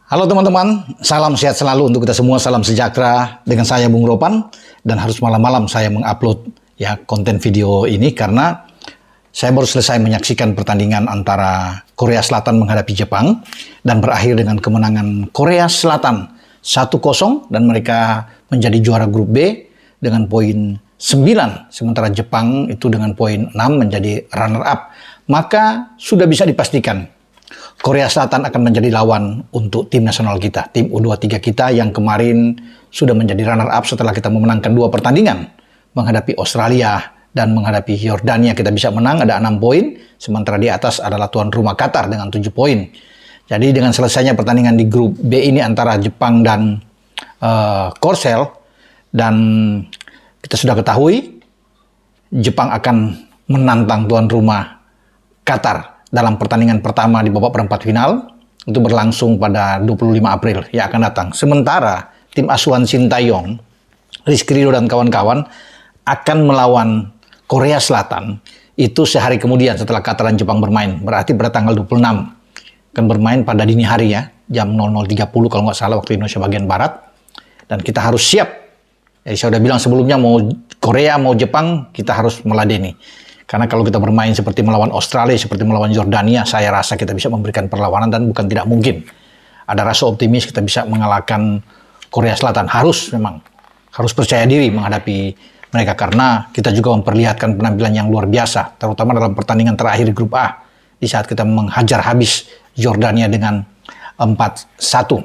Halo teman-teman, salam sehat selalu untuk kita semua, salam sejahtera dengan saya Bung Ropan. Dan harus malam-malam saya mengupload konten video ini karena saya baru selesai menyaksikan pertandingan antara Korea Selatan menghadapi Jepang dan berakhir dengan kemenangan Korea Selatan 1-0 dan mereka menjadi juara grup B dengan poin 9, sementara Jepang itu dengan poin 6 menjadi runner up. Maka sudah bisa dipastikan Korea Selatan akan menjadi lawan untuk tim nasional kita, tim U23 kita yang kemarin sudah menjadi runner up setelah kita memenangkan 2 pertandingan menghadapi Australia dan menghadapi Yordania. Kita bisa menang, ada 6 poin, sementara di atas adalah tuan rumah Qatar dengan 7 poin. Jadi dengan selesainya pertandingan di grup B ini antara Jepang dan Korsel, dan kita sudah ketahui Jepang akan menantang tuan rumah Qatar dalam pertandingan pertama di babak perempat final itu berlangsung pada 25 April yang akan datang. Sementara tim asuhan Sintayong, Rizky Ridho dan kawan-kawan akan melawan Korea Selatan itu sehari kemudian setelah Qatar dan Jepang bermain. Berarti pada tanggal 26 akan bermain pada dini hari ya, jam 00.30 kalau nggak salah waktu Indonesia bagian Barat. Dan kita harus siap. Jadi saya udah bilang sebelumnya mau Korea mau Jepang kita harus meladeni. Karena kalau kita bermain seperti melawan Australia, seperti melawan Yordania, saya rasa kita bisa memberikan perlawanan dan bukan tidak mungkin. Ada rasa optimis kita bisa mengalahkan Korea Selatan. Harus percaya diri menghadapi mereka karena kita juga memperlihatkan penampilan yang luar biasa, terutama dalam pertandingan terakhir di grup A di saat kita menghajar habis Yordania dengan 4-1.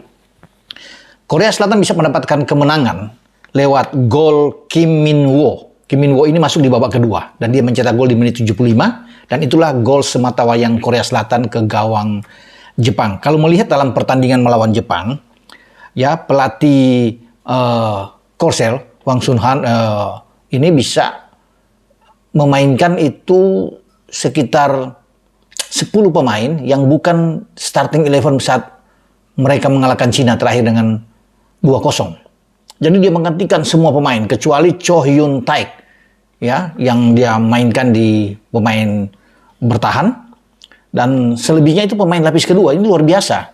Korea Selatan bisa mendapatkan kemenangan lewat gol Kim Min-woo. Kim Min-woo ini masuk di babak kedua dan dia mencetak gol di menit 75 dan itulah gol sematawayang Korea Selatan ke gawang Jepang. Kalau melihat dalam pertandingan melawan Jepang, ya pelatih Korsel Hwang Sun-han ini bisa memainkan itu sekitar 10 pemain yang bukan starting 11 saat mereka mengalahkan Cina terakhir dengan 2-0. Jadi dia menggantikan semua pemain kecuali Cho Hyun Taek ya yang dia mainkan di pemain bertahan dan selebihnya itu pemain lapis kedua. Ini luar biasa.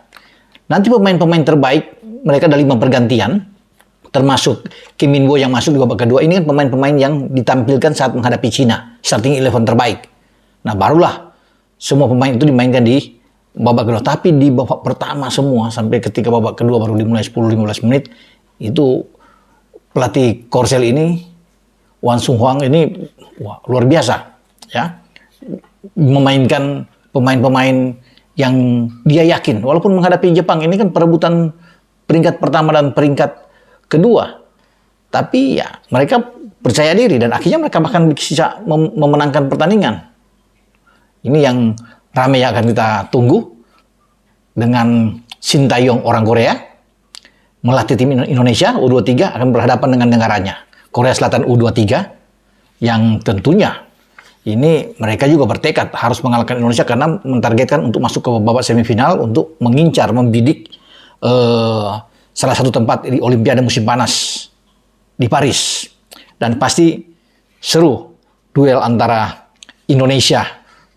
Nanti pemain-pemain terbaik mereka ada 5 pergantian termasuk Kim Min-woo yang masuk di babak kedua. Ini kan pemain-pemain yang ditampilkan saat menghadapi Cina, starting 11 terbaik. Nah, barulah semua pemain itu dimainkan di babak kedua. Tapi di babak pertama semua sampai ketika babak kedua baru dimulai 10-15 menit itu pelatih Korsel ini, Hwang Sun-han ini luar biasa ya. Memainkan pemain-pemain yang dia yakin walaupun menghadapi Jepang ini kan perebutan peringkat pertama dan peringkat kedua. Tapi ya mereka percaya diri dan akhirnya mereka bahkan bisa memenangkan pertandingan. Ini yang ramai yang akan kita tunggu dengan Sintayong orang Korea melatih tim Indonesia U23 akan berhadapan dengan negaranya Korea Selatan U23 yang tentunya ini mereka juga bertekad harus mengalahkan Indonesia karena mentargetkan untuk masuk ke babak semifinal untuk mengincar, membidik salah satu tempat di Olimpiade musim panas di Paris. Dan pasti seru duel antara Indonesia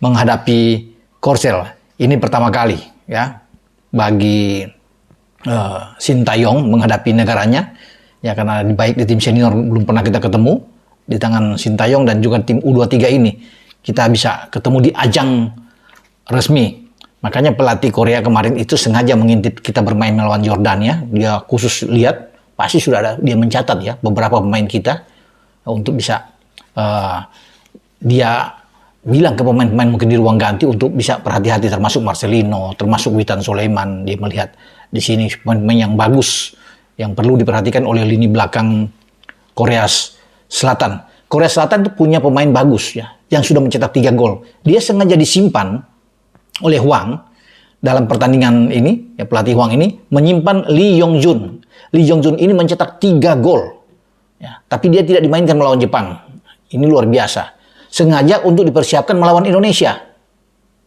menghadapi Korsel. Ini pertama kali ya bagi Sintayong menghadapi negaranya ya karena baik di tim senior belum pernah kita ketemu di tangan Sintayong dan juga tim U23 ini kita bisa ketemu di ajang resmi. Makanya pelatih Korea kemarin itu sengaja mengintip kita bermain melawan Yordania. Dia khusus lihat pasti sudah ada dia mencatat ya beberapa pemain kita untuk bisa dia bilang ke pemain-pemain mungkin di ruang ganti untuk bisa berhati-hati termasuk Marcelino, termasuk Witan Sulaiman. Dia melihat di sini pemain yang bagus yang perlu diperhatikan oleh lini belakang Korea Selatan. Korea Selatan itu punya pemain bagus ya yang sudah mencetak 3 gol. Dia sengaja disimpan oleh Hwang dalam pertandingan ini, ya pelatih Hwang ini menyimpan Lee Yong Jun. Lee Yong Jun ini mencetak 3 gol. Ya, tapi dia tidak dimainkan melawan Jepang. Ini luar biasa. Sengaja untuk dipersiapkan melawan Indonesia.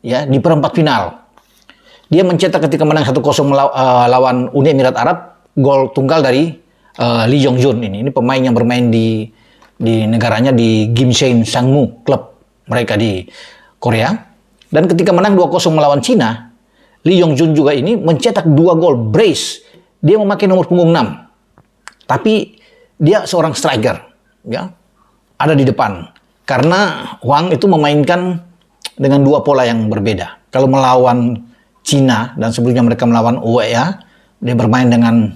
Ya, di perempat final. Dia mencetak ketika menang 1-0 lawan Uni Emirat Arab, gol tunggal dari Lee Yong Jun ini. Ini pemain yang bermain di negaranya di Gimseng Sangmu, klub mereka di Korea. Dan ketika menang 2-0 melawan Cina, Lee Yong Jun juga ini mencetak 2 gol brace. Dia memakai nomor punggung 6. Tapi dia seorang striker, ya. Ada di depan. Karena Hwang itu memainkan dengan 2 pola yang berbeda. Kalau melawan Cina dan sebelumnya mereka melawan UEA, dia bermain dengan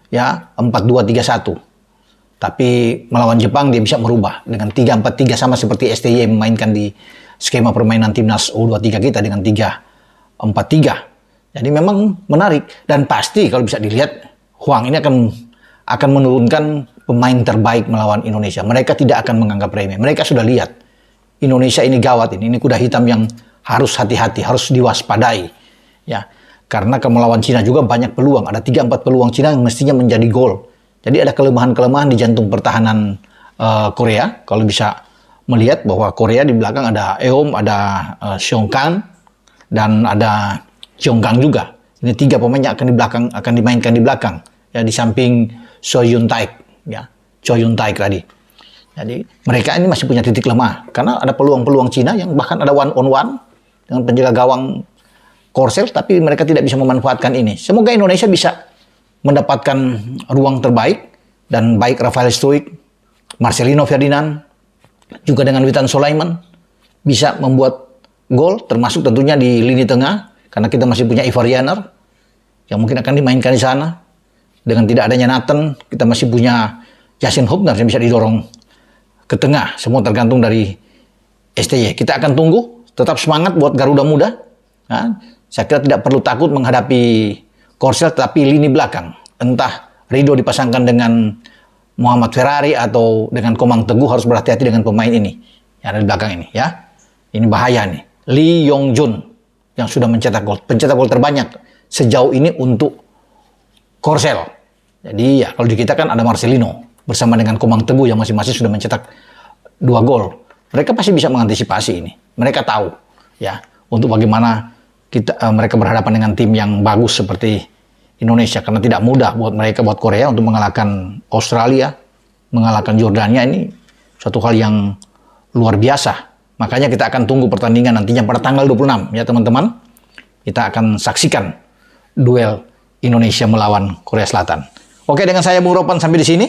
ya 4-2-3-1. Tapi melawan Jepang dia bisa merubah dengan 3-4-3 sama seperti STY memainkan di skema permainan timnas U23 kita dengan 3-4-3. Jadi memang menarik dan pasti kalau bisa dilihat Hwang ini akan menurunkan pemain terbaik melawan Indonesia. Mereka tidak akan menganggap remeh. Mereka sudah lihat Indonesia ini gawat ini kuda hitam yang harus hati-hati, harus diwaspadai. Ya, karena kalau melawan Cina juga banyak peluang, ada 3-4 peluang Cina yang mestinya menjadi gol. Jadi ada kelemahan-kelemahan di jantung pertahanan Korea. Kalau bisa melihat bahwa Korea di belakang ada Eom, ada Seong Kang, dan ada Jeong Kang juga. Ini 3 pemain yang akan dimainkan di belakang. Ya, di samping So Yun Taek, ya, Cho Yun Taek tadi. Jadi mereka ini masih punya titik lemah karena ada peluang-peluang Cina yang bahkan ada one on one dengan penjaga gawang Korsel, tapi mereka tidak bisa memanfaatkan ini. Semoga Indonesia bisa mendapatkan ruang terbaik dan baik Rafael Struijk, Marcelino Ferdinand, juga dengan Witan Sulaiman bisa membuat gol, termasuk tentunya di lini tengah karena kita masih punya Ivar Jenner yang mungkin akan dimainkan di sana. Dengan tidak adanya Nathan, kita masih punya Jasin Hubner yang bisa didorong ke tengah. Semua tergantung dari STY. Kita akan tunggu, tetap semangat buat Garuda Muda. Nah, saya kira tidak perlu takut menghadapi Korsel, tapi lini belakang. Entah Ridho dipasangkan dengan Muhammad Ferrari atau dengan Komang Teguh, harus berhati-hati dengan pemain ini yang ada di belakang ini, ya. Ini bahaya nih. Lee Yong Jun yang sudah mencetak gol. Pencetak gol terbanyak sejauh ini untuk Korsel. Jadi ya kalau di kita kan ada Marcelino bersama dengan Komang Teguh yang masing-masing sudah mencetak 2 gol. Mereka pasti bisa mengantisipasi ini. Mereka tahu ya untuk bagaimana mereka berhadapan dengan tim yang bagus seperti Indonesia, karena tidak mudah buat mereka, buat Korea untuk mengalahkan Australia, mengalahkan Jordania. Ini suatu hal yang luar biasa. Makanya kita akan tunggu pertandingan nantinya pada tanggal 26 ya teman-teman. Kita akan saksikan duel Indonesia melawan Korea Selatan. Oke, dengan saya Bung Ropan sampai di sini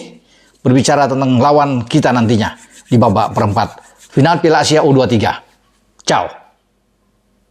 berbicara tentang lawan kita nantinya di babak perempat final Piala Asia U23. Ciao.